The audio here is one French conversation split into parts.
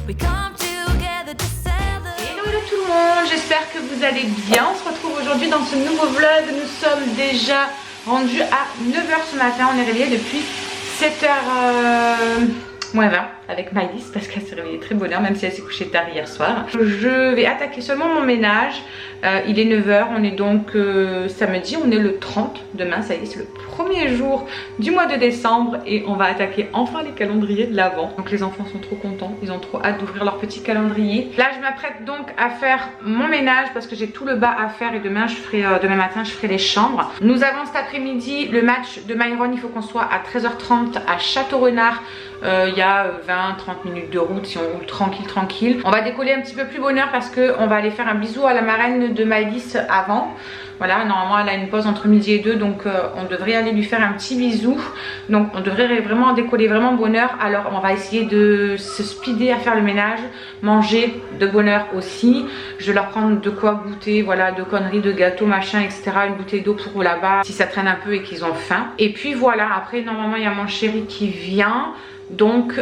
Hello tout le monde, j'espère que vous allez bien. On se retrouve aujourd'hui dans ce nouveau vlog. Nous sommes déjà rendus à 9 h ce matin. On est réveillé depuis 7 h moins 20 avec Maëlys parce qu'elle s'est réveillée très bonne heure, même si elle s'est couchée tard hier soir. Je vais attaquer seulement mon ménage. Il est 9 h, on est donc samedi, on est le 30. Demain, ça y est, c'est le premier jour du mois de décembre et on va attaquer enfin les calendriers de l'Avent. Donc les enfants sont trop contents, ils ont trop hâte d'ouvrir leur petit calendrier. Là, je m'apprête donc à faire mon ménage parce que j'ai tout le bas à faire et demain, demain matin, je ferai les chambres. Nous avons cet après-midi le match de Myron. Il faut qu'on soit à 13 h 30 à Château-Renard. Il y a 20-30 minutes de route si on roule tranquille. On va décoller un petit peu plus bonne heure parce qu'on va aller faire un bisou à la marraine de Maëlys avant. Voilà, normalement elle a une pause entre midi et 2, donc on devrait aller lui faire un petit bisou. Donc on devrait vraiment décoller vraiment bonne heure. Alors on va essayer de se speeder à faire le ménage, manger de bonne heure aussi. Je vais leur prendre de quoi goûter, voilà, de conneries, de gâteaux, machin, etc. Une bouteille d'eau pour là-bas si ça traîne un peu et qu'ils ont faim. Et puis voilà, après normalement il y a mon chéri qui vient. Donc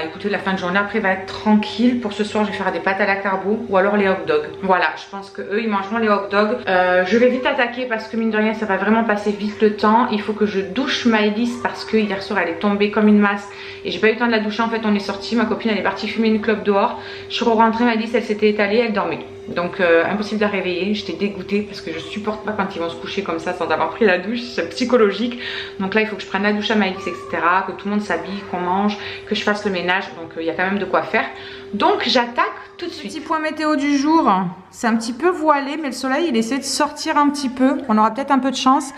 écoutez, la fin de journée après va être tranquille. Pour ce soir je vais faire des pâtes à la carbo ou alors les hot dogs. Voilà, je pense que eux ils mangeront les hot dogs. Je vais vite attaquer parce que mine de rien ça va vraiment passer vite le temps. Il faut que je douche Maëlys parce que hier soir elle est tombée comme une masse et j'ai pas eu le temps de la doucher. En fait on est sorti, ma copine elle est partie fumer une clope dehors. Je suis rentrée, Maëlys elle s'était étalée, elle dormait. Donc impossible de la réveiller, j'étais dégoûtée parce que je supporte pas quand ils vont se coucher comme ça sans avoir pris la douche, c'est psychologique. Donc là il faut que je prenne la douche à Maëlys, etc. Que tout le monde s'habille, qu'on mange, que je fasse le ménage. Donc il y a quand même de quoi faire. Donc j'attaque tout de suite. Petit point météo du jour, c'est un petit peu voilé mais le soleil il essaie de sortir un petit peu. On aura peut-être un peu de chance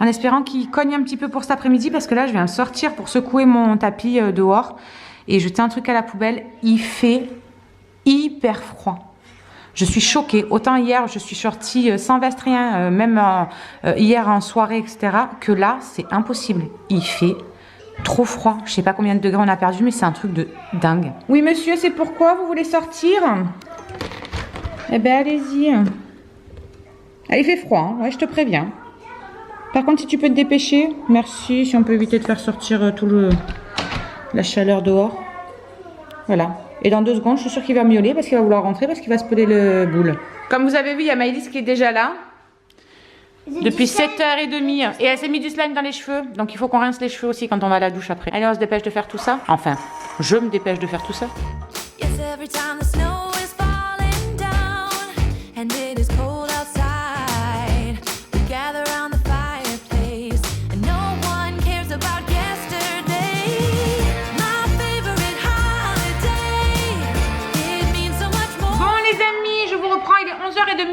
en espérant qu'il cogne un petit peu pour cet après-midi parce que là je viens de sortir pour secouer mon tapis dehors et jeter un truc à la poubelle. Il fait hyper froid. Je suis choquée. Autant hier, je suis sortie sans veste, rien, même hier en soirée, etc. Que là, c'est impossible. Il fait trop froid. Je sais pas combien de degrés on a perdu, mais c'est un truc de dingue. Oui, monsieur, c'est pourquoi vous voulez sortir? Eh ben, allez-y. Ah, il fait froid, hein. Ouais, je te préviens. Par contre, si tu peux te dépêcher, merci. Si on peut éviter de faire sortir la chaleur dehors. Voilà. Et dans 2 secondes, je suis sûre qu'il va miauler parce qu'il va vouloir rentrer parce qu'il va se peler le boule. Comme vous avez vu, il y a Maëlys qui est déjà là. Depuis 7h30. Et elle s'est mis du slime dans les cheveux. Donc il faut qu'on rince les cheveux aussi quand on va à la douche après. Allez, on se dépêche de faire tout ça. Enfin, je me dépêche de faire tout ça.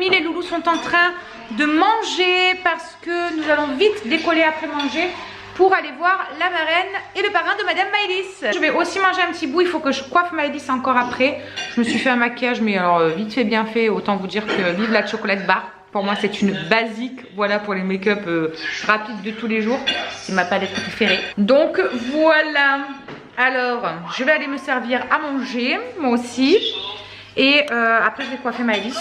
Les loulous sont en train de manger parce que nous allons vite décoller après manger pour aller voir la marraine et le parrain de Madame Maëlys. Je vais aussi manger un petit bout, il faut que je coiffe Maëlys encore après. Je me suis fait un maquillage mais alors vite fait bien fait, autant vous dire que vive la chocolate bar. Pour moi c'est une basique, voilà pour les make-up rapides de tous les jours. C'est ma palette préférée. Donc voilà, alors je vais aller me servir à manger, moi aussi. Et après je vais coiffer Maëlys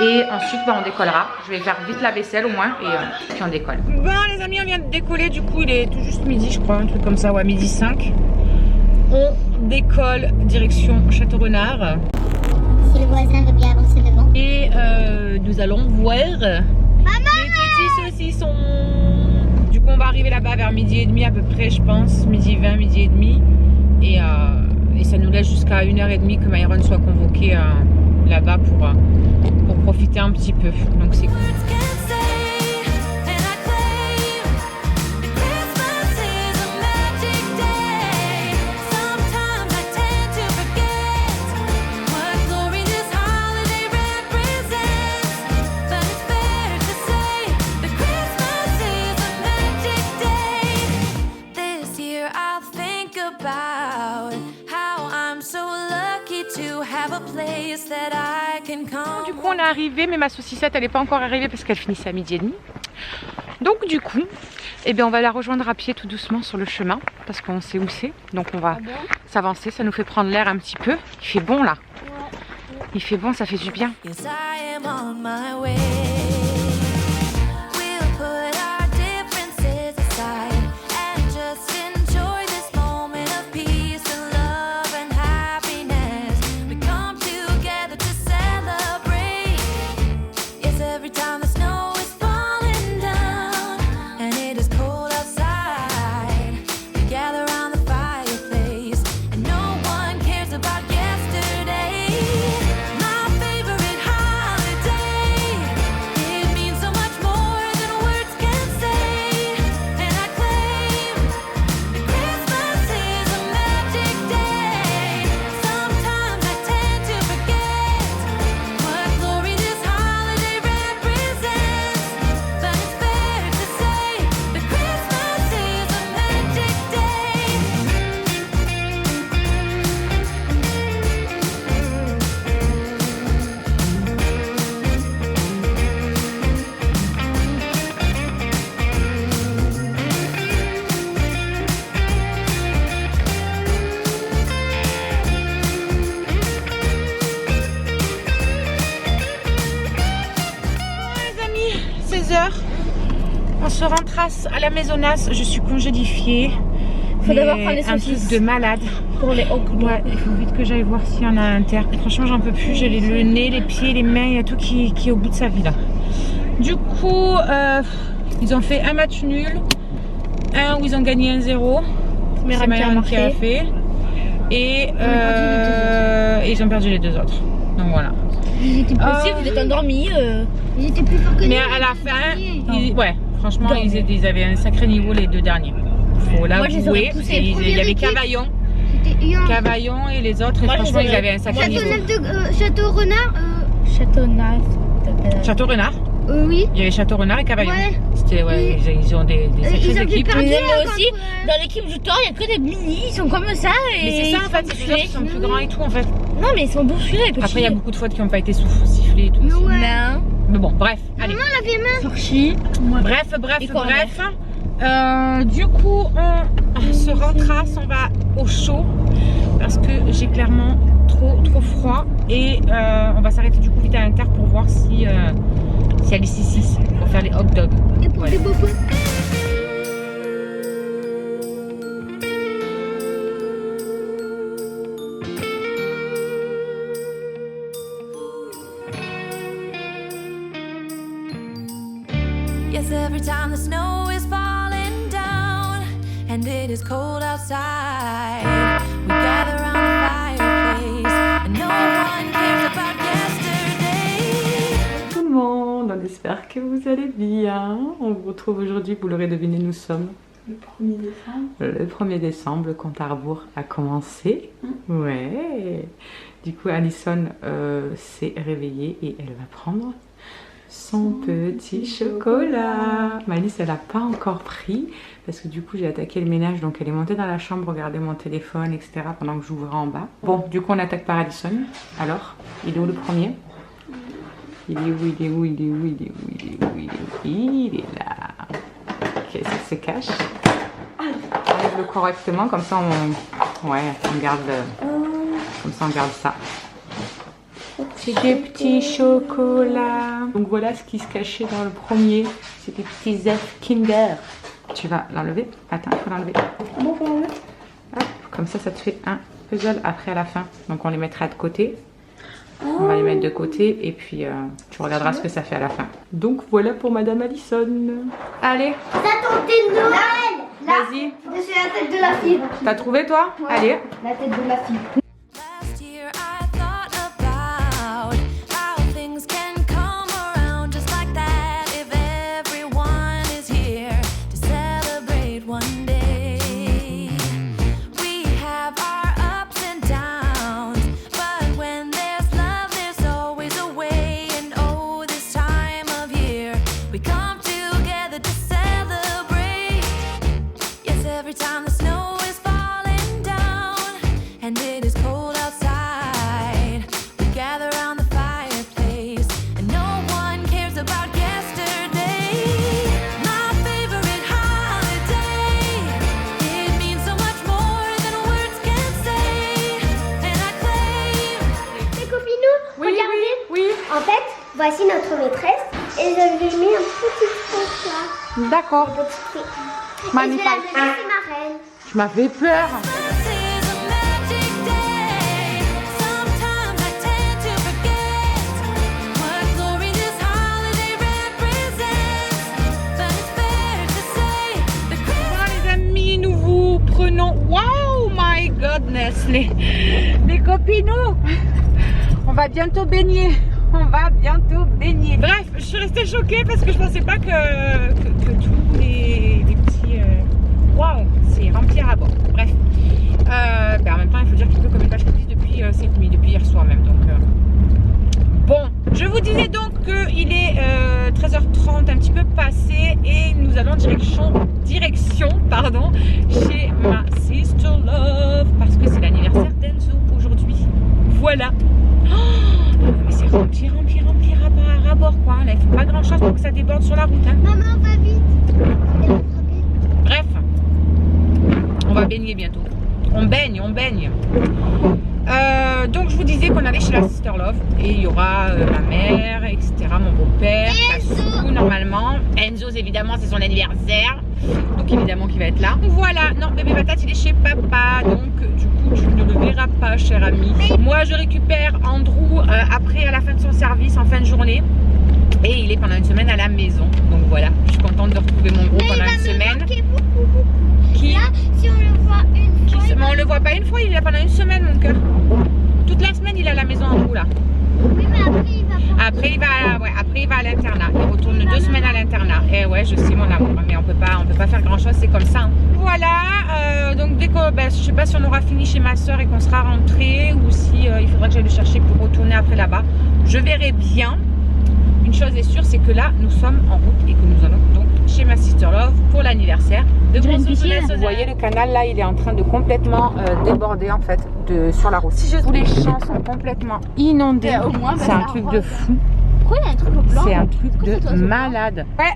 et ensuite on décollera. Je vais faire vite la vaisselle au moins et puis on décolle. Bon les amis, on vient de décoller, du coup il est tout juste midi je crois, un truc comme ça, ouais, midi 5. On décolle direction Château-Renard. Si le voisin veut bien avancer devant. Et nous allons voir les petits saucissons. Du coup on va arriver là-bas vers midi et demi à peu près je pense, midi 20, midi et demi. Et ça nous laisse jusqu'à 1h30 que Myron soit convoqué là-bas pour profiter un petit peu. Donc c'est cool. Du coup on est arrivé mais ma saucissette elle n'est pas encore arrivée parce qu'elle finissait à midi et demi. Donc du coup eh bien, on va la rejoindre à pied tout doucement sur le chemin parce qu'on sait où c'est. Donc on va s'avancer, ça nous fait prendre l'air un petit peu. Il fait bon là. Il fait bon, ça fait du bien. se rentrasse à la maisonnasse, je suis congédifiée. Faut d'abord prendre les un saucisses. truc de malade. Pour les hauts. Ouais, il faut vite que j'aille voir s'il y en a à inter. Franchement, j'en peux plus. J'ai le nez, les pieds, les mains, il y a tout qui est au bout de sa vie là. Du coup, ils ont fait un match nul, un où ils ont gagné 1-0. C'est Myron qui a fait. Et ils ont perdu les deux autres. Donc voilà. Ils étaient possibles, vous êtes endormis. Ils étaient plus forts que nous. Mais à la fin, ouais, franchement, ils avaient un sacré niveau les deux derniers. Faut l'avouer. Il y avait Cavaillon et les autres. Et franchement, ils avaient un sacré niveau. Château Renard. Château Renard. Oui. Il y avait Château Renard et Cavaillon. Ouais. C'était, ouais, ils ont des sacrées équipes. Mais aussi, dans l'équipe du Thor, il n'y a que des mini, ils sont comme ça. Et mais c'est ça en fait, c'est sûr qu'ils sont plus grands et tout en fait. Non, mais ils sont bousculés, les petits. Après, il y a beaucoup de fautes qui n'ont pas été sifflées et tout. Ouais. Non. Mais bon, bref, allez. Maman l'avait main. Sorchi. Bref. Du coup, on se rentrasse, on va au chaud parce que j'ai clairement trop froid et on va s'arrêter du coup vite à l'inter pour voir si y a les 6-6 pour faire les hot dogs. Et pour les bobos. Yes, every time the snow is falling down and it is cold outside, we gather around the fireplace and no one cares about yesterday. Tout le monde, on espère que vous allez bien. On vous retrouve aujourd'hui, vous l'aurez deviné, nous sommes Le 1er décembre. le 1er décembre, le compte à rebours a commencé. Ouais. Du coup, Alison s'est réveillée et elle va prendre son petit chocolat. Malice, elle n'a pas encore pris parce que du coup, j'ai attaqué le ménage. Donc, elle est montée dans la chambre, regarder mon téléphone, etc. pendant que j'ouvrais en bas. Bon, du coup, on attaque par Alison. Alors, il est où le premier? Il est où? Il est là. Ok, ça se cache. Enlève-le correctement, comme ça on garde comme ça on garde ça. C'est des petits chocolats. Donc voilà ce qui se cachait dans le premier. C'est des petits œufs Kinder. Tu vas l'enlever? Attends, il faut l'enlever. Hop, comme ça te fait un puzzle après à la fin. Donc on les mettra de côté. On va les mettre de côté et puis tu regarderas ce que ça fait à la fin. Donc voilà pour Madame Alison. Allez, Ça tentait de Noël. vas-y. C'est la tête de la fille. T'as trouvé toi? Allez. La tête de la fille. Last year I thought about how things can come around just like that if everyone is here to celebrate one day. We have our ups and downs, but when there's love there's always a way. And oh, this time of year we come together to celebrate. Yes, every time the snow is falling down and it is cold outside, we gather around the fireplace and no one cares about yesterday. My favorite holiday, it means so much more than words can say. And I claim Les copinous, regardez. Oui. En fait, voici notre maîtresse. Et j'avais mis un petit François. D'accord. Petit fée. Et Magnifique. je vais la donner, c'est ma reine. Tu m'as fait peur. this is a magic day. Sometimes I tend to forget what glory this holiday represents. But it's fair to say the Voilà les amis, nous vous prenons. Wow, my goodness, les copinous. On va bientôt baigner. Bref, je suis restée choquée parce que je pensais pas que tous les petits. Waouh, c'est rempli à bord. Bref. En même temps, il faut dire qu'il pleut comme une vache depuis cette nuit, depuis hier soir même. Donc. Bon, je vous disais donc qu'il est 13h30, un petit peu passé, et nous allons direction chez ma sister love parce que c'est l'anniversaire d'Enzo aujourd'hui. Voilà. Oh, mais c'est rempli à bord quoi. Là, il faut pas grand chose pour que ça déborde sur la route. Hein. Maman, va vite. Bref, on va baigner bientôt. On baigne. Donc je vous disais qu'on allait chez la Sister Love et il y aura ma mère, etc. mon beau-père, Tassou, normalement. Enzo, évidemment, c'est son anniversaire. Donc évidemment qu'il va être là. Voilà, non, bébé patate, il est chez papa. Donc du coup, tu ne le verras pas, cher ami. Moi, je récupère Andrew après, à la fin de son service, en fin de journée. Et il est pendant une semaine à la maison. Donc voilà, je suis contente de retrouver mon gros pendant une semaine. Qui Là, si on le voit une fois. Mais on le voit pas une fois, il est là pendant une semaine, mon cœur. Toute la semaine, il est à la maison Andrew là. Oui, mais après, il va pas. Après, il va à l'internat. Il retourne 2 semaines à l'internat. Et ouais, je sais, mon amour, mais on peut pas faire grand chose, c'est comme ça. Hein. Voilà, donc dès que, je sais pas si on aura fini chez ma soeur et qu'on sera rentré ou si il faudra que j'aille le chercher pour retourner après là-bas. Je verrai bien. Une chose est sûre, c'est que là, nous sommes en route et que nous allons donc chez ma sister love pour l'anniversaire de mon soeur. Vous voyez, le canal là, il est en train de complètement déborder en fait sur la route. Tous les champs sont complètement inondés. C'est un truc de fou. Pourquoi il y a un truc au blanc? C'est un truc de malade. Ouais,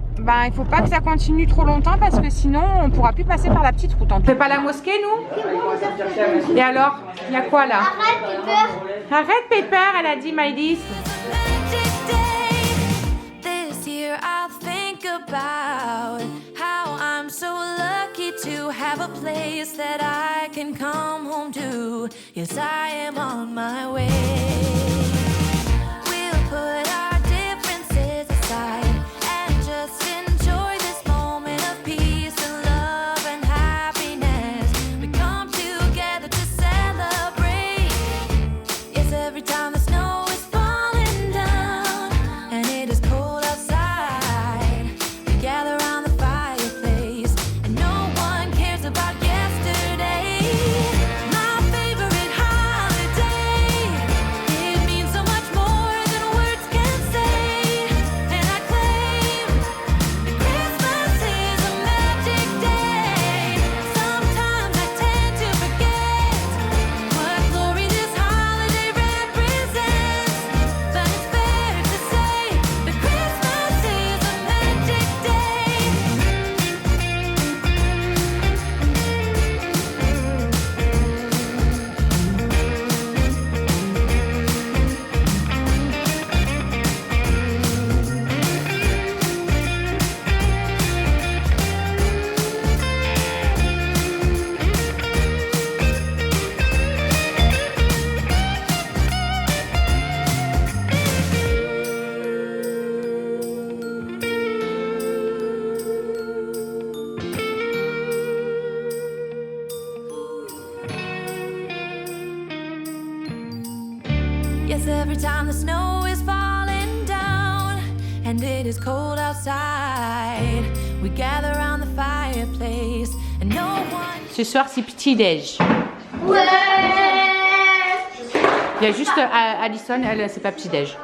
il faut pas que ça continue trop longtemps parce que sinon on pourra plus passer par la petite route. On ne fait pas la mosquée, nous? Et alors, il y a quoi là? Arrête, Pepper, elle a dit Maïlis. I'll think about how I'm so lucky to have a place that I can come home to. Yes, I am on my way. We'll put our differences aside and just enjoy this moment of peace and love and happiness. We come together to celebrate. Yes, every time the snow is falling down and it is cold outside. Yes, every time the snow is falling down and it is cold outside, we gather around the fireplace and no one. Ce soir, c'est petit déj. Ouais. Il y a juste Alison, elle, c'est pas petit déj.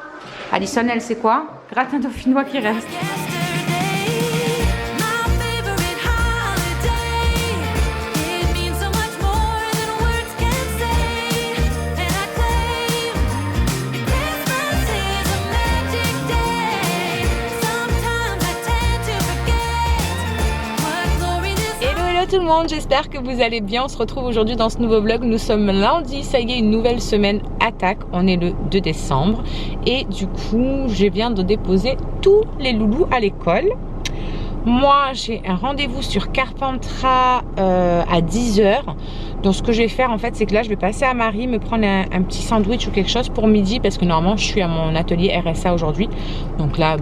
Alison, elle, c'est quoi? Gratin dauphinois qui reste. Tout le monde, j'espère que vous allez bien. On se retrouve aujourd'hui dans ce nouveau vlog. Nous sommes lundi, ça y est, une nouvelle semaine attaque. On est le 2 décembre et du coup je viens de déposer tous les loulous à l'école. Moi j'ai un rendez-vous sur Carpentras à 10 h. Donc ce que je vais faire en fait, c'est que là je vais passer à Marie, me prendre un petit sandwich ou quelque chose pour midi, parce que normalement je suis à mon atelier RSA aujourd'hui. Donc là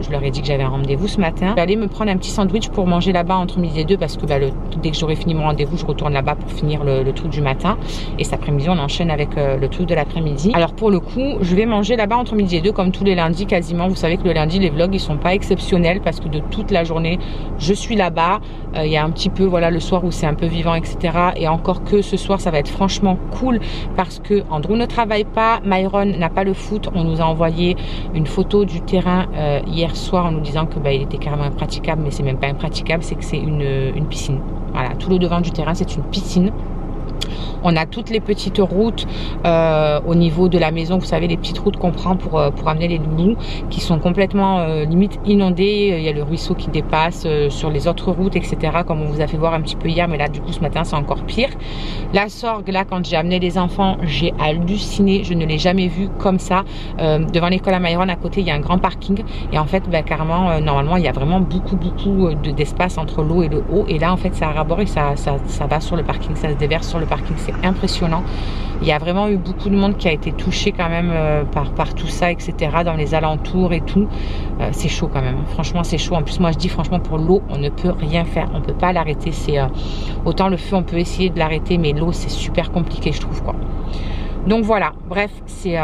je leur ai dit que j'avais un rendez-vous ce matin. Je vais aller me prendre un petit sandwich pour manger là-bas entre midi et 2, parce que dès que j'aurai fini mon rendez-vous, je retourne là-bas pour finir le truc du matin. Et cet après-midi on enchaîne avec le truc de l'après-midi. Alors pour le coup, je vais manger là-bas entre midi et 2 comme tous les lundis quasiment. Vous savez que le lundi les vlogs ils sont pas exceptionnels parce que de toute la journée je suis là-bas. Il y a un petit peu voilà le soir où c'est un peu vivant, etc. Et encore que ce soir ça va être franchement cool parce que Andrew ne travaille pas, Myron n'a pas le foot. On nous a envoyé une photo du terrain hier soir en nous disant que il était carrément impraticable, mais c'est même pas impraticable, c'est que c'est une piscine. Voilà, tout le devant du terrain c'est une piscine. On a toutes les petites routes au niveau de la maison, vous savez, les petites routes qu'on prend pour amener les loulous, qui sont complètement limite inondées. Il y a le ruisseau qui dépasse sur les autres routes, etc. Comme on vous a fait voir un petit peu hier, mais là du coup ce matin c'est encore pire. La Sorgue, là quand j'ai amené les enfants, j'ai halluciné, je ne l'ai jamais vu comme ça. Devant l'école à Mayron, à côté il y a un grand parking, et en fait carrément normalement il y a vraiment beaucoup d'espace entre l'eau et le haut, et là en fait ça raborde et ça va sur le parking, ça se déverse sur le parking. C'est impressionnant. Il y a vraiment eu beaucoup de monde qui a été touché quand même par tout ça, etc. dans les alentours et tout. C'est chaud quand même, franchement c'est chaud. En plus moi je dis franchement, pour l'eau on ne peut rien faire, on peut pas l'arrêter. C'est autant le feu on peut essayer de l'arrêter, mais l'eau c'est super compliqué je trouve, quoi. Donc voilà, bref, c'est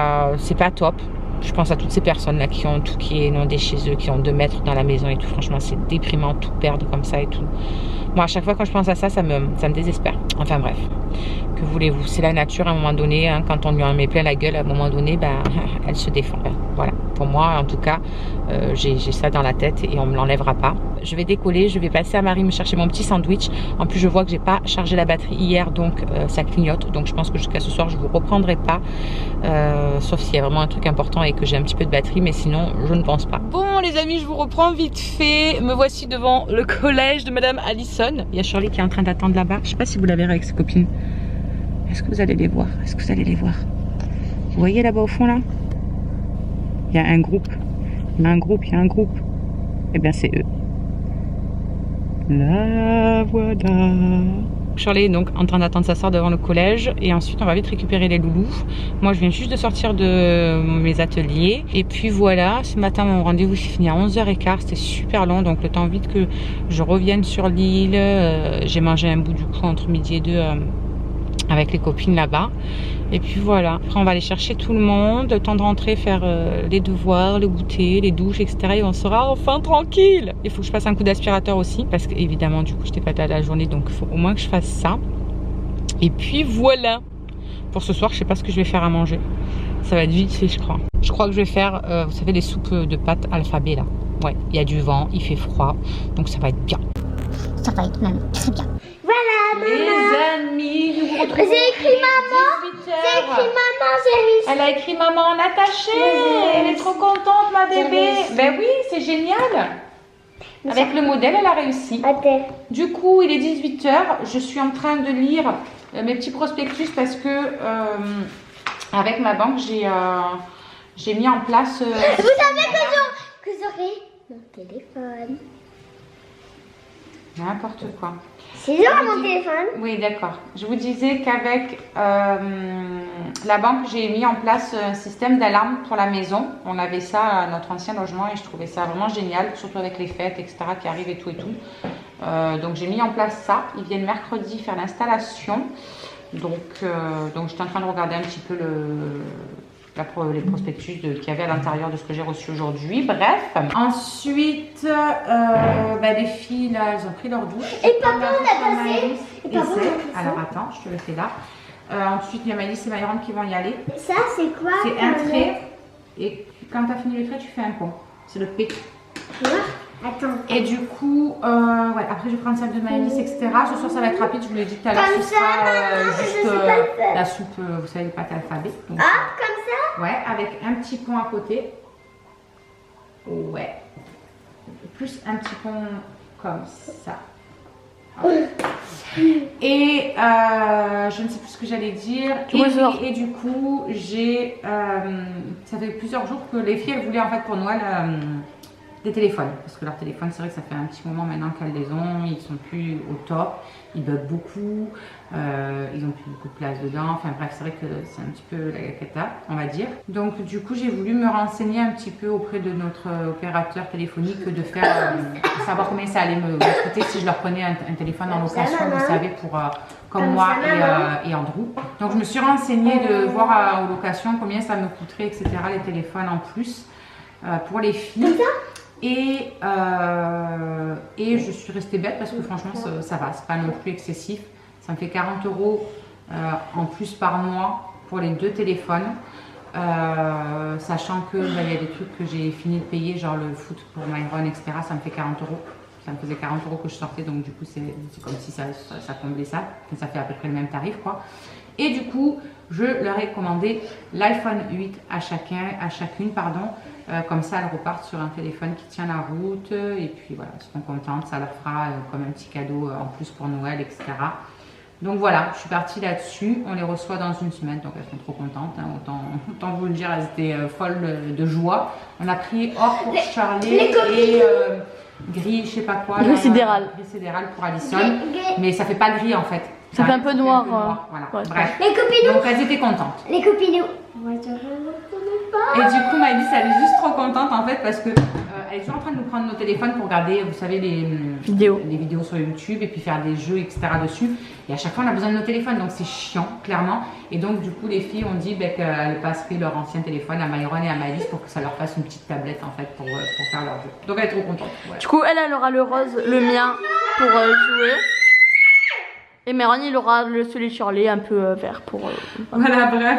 pas top. Je pense à toutes ces personnes là qui ont tout qui est inondé chez eux, qui ont 2 mètres dans la maison et tout. Franchement c'est déprimant, tout perdre comme ça et tout. Moi à chaque fois quand je pense à ça, ça me désespère. Enfin bref, que voulez-vous, c'est la nature à un moment donné, hein, quand on lui en met plein la gueule, à un moment donné, elle se défend. Voilà, pour moi en tout cas, j'ai ça dans la tête et on me l'enlèvera pas. Je vais décoller, je vais passer à Marie me chercher mon petit sandwich. En plus je vois que j'ai pas chargé la batterie hier, donc ça clignote. Donc je pense que jusqu'à ce soir je vous reprendrai pas, sauf s'il y a vraiment un truc important et que j'ai un petit peu de batterie, mais sinon je ne pense pas. Bon les amis, je vous reprends vite fait. Me voici devant le collège de Madame Allison. Il y a Shirley qui est en train d'attendre là-bas. Je sais pas si vous la verrez avec ses copines. Est-ce que vous allez les voir? Est-ce que vous allez les voir? Vous voyez là-bas au fond là? Il y a un groupe. Il y a un groupe, il y a un groupe. Eh bien c'est eux. La voilà. Shirley est donc en train d'attendre sa soeur devant le collège, et ensuite on va vite récupérer les loulous. Moi je viens juste de sortir de mes ateliers, et puis voilà, ce matin mon rendez-vous s'est fini à 11h15, c'était super long, donc le temps vite que je revienne sur l'île. J'ai mangé un bout du coup entre midi et 2 avec les copines là-bas. Et puis voilà, après on va aller chercher tout le monde, le temps de rentrer, faire les devoirs, le goûter, les douches, etc. Et on sera enfin tranquille. Il faut que je fasse un coup d'aspirateur aussi, parce que évidemment du coup j'étais pas là la journée, donc il faut au moins que je fasse ça. Et puis voilà, pour ce soir je sais pas ce que je vais faire à manger. Ça va être vite fait je crois. Je crois que je vais faire, vous savez, les soupes de pâtes alphabet là. Ouais, il y a du vent, il fait froid, donc ça va être bien. Ça va être même très bien. Voilà, Les maman. amis, nous vous retrouvons. J'ai écrit maman. 18 J'ai heures. écrit maman, j'ai mis. Elle a écrit maman en attaché. Elle est trop contente, ma bébé. Ben oui, c'est génial. Avec le modèle, elle a réussi. Attends. Du coup, il est 18 heures. Je suis en train de lire mes petits prospectus parce que avec ma banque, j'ai mis en place. Vous savez que j'aurai mon téléphone. N'importe quoi. C'est genre mon téléphone. Oui, d'accord. Je vous disais qu'avec la banque, j'ai mis en place un système d'alarme pour la maison. On avait ça à notre ancien logement et je trouvais ça vraiment génial, surtout avec les fêtes, etc. qui arrivent et tout et tout. Donc j'ai mis en place ça. Ils viennent mercredi faire l'installation. Donc j'étais en train de regarder un petit peu les prospectus qu'il y avait à l'intérieur de ce que j'ai reçu aujourd'hui. Bref. Ensuite, les filles, là, elles ont pris leur douche. Et papa, on a passé. Et papa, on a passé. Alors attends, je te le fais là. Ensuite, il y a Maëlys et Mayron qui vont y aller. Ça, c'est quoi? C'est un trait. Et quand tu as fini le trait, tu fais un pont. C'est le P. Tu vois? Attends. Et du coup, après je vais prendre celle de Maëlys, etc. Ce soir ça va être rapide, je vous l'ai dit tout à l'heure, Comme ce ça, sera maman, je juste sais pas le faire. la soupe, vous savez, les pâtes alphabet. Donc, Ah, comme ça? ouais, avec un petit pont à côté. Ouais. Plus un petit pont comme ça. Et je ne sais plus ce que j'allais dire. Et du coup, ça fait plusieurs jours que les filles elles voulaient en fait pour Noël des téléphones, parce que leurs téléphones, c'est vrai que ça fait un petit moment maintenant qu'elles les ont, ils sont plus au top, ils bug beaucoup, ils ont plus beaucoup de place dedans, enfin bref, c'est vrai que c'est un petit peu la cata, on va dire. Donc du coup, j'ai voulu me renseigner un petit peu auprès de notre opérateur téléphonique, de faire savoir combien ça allait me coûter si je leur prenais un téléphone en location, vous savez, pour comme moi et Andrew. Donc je me suis renseignée de voir en location combien ça me coûterait, etc., les téléphones en plus pour les filles. Et je suis restée bête parce que franchement ça va, c'est pas non plus excessif. Ça me fait 40 € en plus par mois pour les 2 téléphones. Sachant que il y a des trucs que j'ai fini de payer, genre le foot pour Myron, etc. Ça me fait 40 €. ça me faisait 40 € que je sortais, donc du coup c'est comme si ça comblait ça. Ça fait à peu près le même tarif quoi. Et du coup, je leur ai commandé l'iPhone 8 à chacune, pardon. Comme ça, elles repartent sur un téléphone qui tient la route. Et puis voilà, elles seront contentes. Ça leur fera comme un petit cadeau en plus pour Noël, etc. Donc voilà, je suis partie là-dessus. On les reçoit dans une semaine, donc elles sont trop contentes. Hein. Autant vous le dire, elles étaient folles de joie. On a pris or pour Charlie et gris, je sais pas quoi. Gris sidéral. Gris sidéral pour Alison. Mais ça fait pas gris en fait. Ça fait un peu noir. Voilà. Ouais. Bref. Les copinous. Donc elles étaient contentes. Les copinous. Et du coup, Maëlys, elle est juste trop contente en fait parce que elle est toujours en train de nous prendre nos téléphones pour regarder, vous savez, les vidéos sur YouTube et puis faire des jeux, etc. dessus. Et à chaque fois, on a besoin de nos téléphones, donc c'est chiant, clairement. Et donc, du coup, les filles ont dit qu'elles passeraient leur ancien téléphone à Myron et à Maëlys pour que ça leur fasse une petite tablette en fait pour faire leur jeu. Donc, elle est trop contente. Voilà. Du coup, elle aura le rose, le mien, pour jouer. Et Myron, il aura celui de Shirley un peu vert pour... Voilà, bref.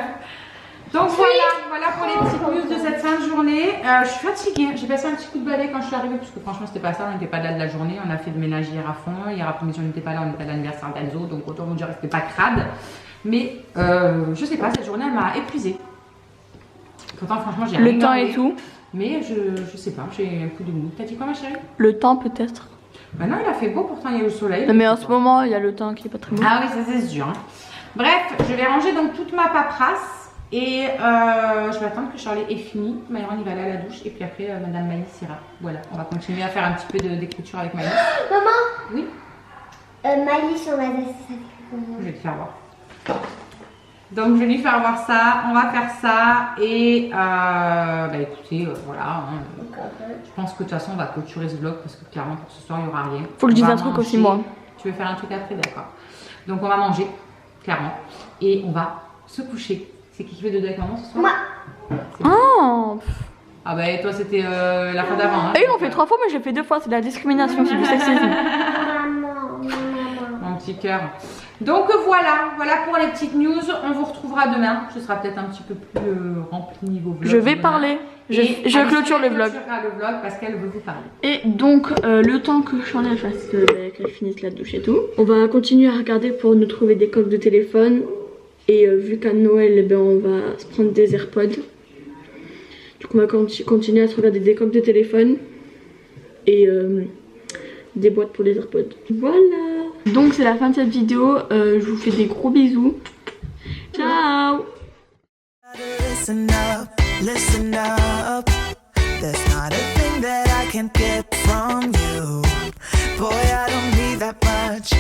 Donc voilà pour les petites news de cette fin de journée. Je suis fatiguée, j'ai passé un petit coup de balai quand je suis arrivée parce que franchement c'était pas ça, on n'était pas là de la journée, on a fait le ménage hier à fond, hier après-midi on n'était pas là, on était à l'anniversaire d'Alzo, donc autant vous dire que c'était pas crade. Mais je sais pas, cette journée elle m'a épuisée. Pourtant franchement j'ai rien Le temps gardé, et tout. Mais je sais pas, j'ai un coup de mou. T'as dit quoi ma chérie? Le temps peut-être. Bah non, il a fait beau, pourtant il y a eu le soleil. Non, mais en ce moment il y a le temps qui est pas très beau. Ah oui, ça c'est sûr. Hein. Bref, je vais ranger donc toute ma paperasse. Et je vais attendre que Charlie ait fini. Myron il va aller à la douche et puis après Madame Maëlys ira. Voilà, on va continuer à faire un petit peu d'écriture avec Maëlys. Maman. Oui. Maëlys en Alsace, ça fait comment? Je vais te faire voir. Donc je vais lui faire voir ça. On va faire ça et bah écoutez, voilà. Hein, je pense que de toute façon on va clôturer ce vlog parce que clairement pour ce soir il n'y aura rien. Faut que je dise un truc aussi moi. Tu veux faire un truc après, d'accord. Donc on va manger, clairement, et on va se coucher. C'est qui fait dodo avec maman ce soir? Moi. Oh. Ah bah et toi c'était la fois d'avant. Hein, Et ils l'ont fait 3 fois, mais j'ai fait 2 fois. C'est de la discrimination, c'est du sexisme. Maman. Mon petit cœur. Donc voilà pour les petites news. On vous retrouvera demain. Ce sera peut-être un petit peu plus rempli niveau vlog. Je vais parler. Je clôture le vlog. Le vlog parce qu'elle veut vous parler. Et donc, le temps que Charlie fasse, qu'elle finisse la douche et tout, on va continuer à regarder pour nous trouver des coques de téléphone. Et vu qu'à Noël, eh ben, on va se prendre des AirPods. Donc on va continuer à se regarder des coques de téléphone. Et des boîtes pour les AirPods. Voilà. Donc c'est la fin de cette vidéo. Je vous fais des gros bisous. Ciao. Listen up, listen up. There's not a thing that I can't get from you. Boy, I don't need that much,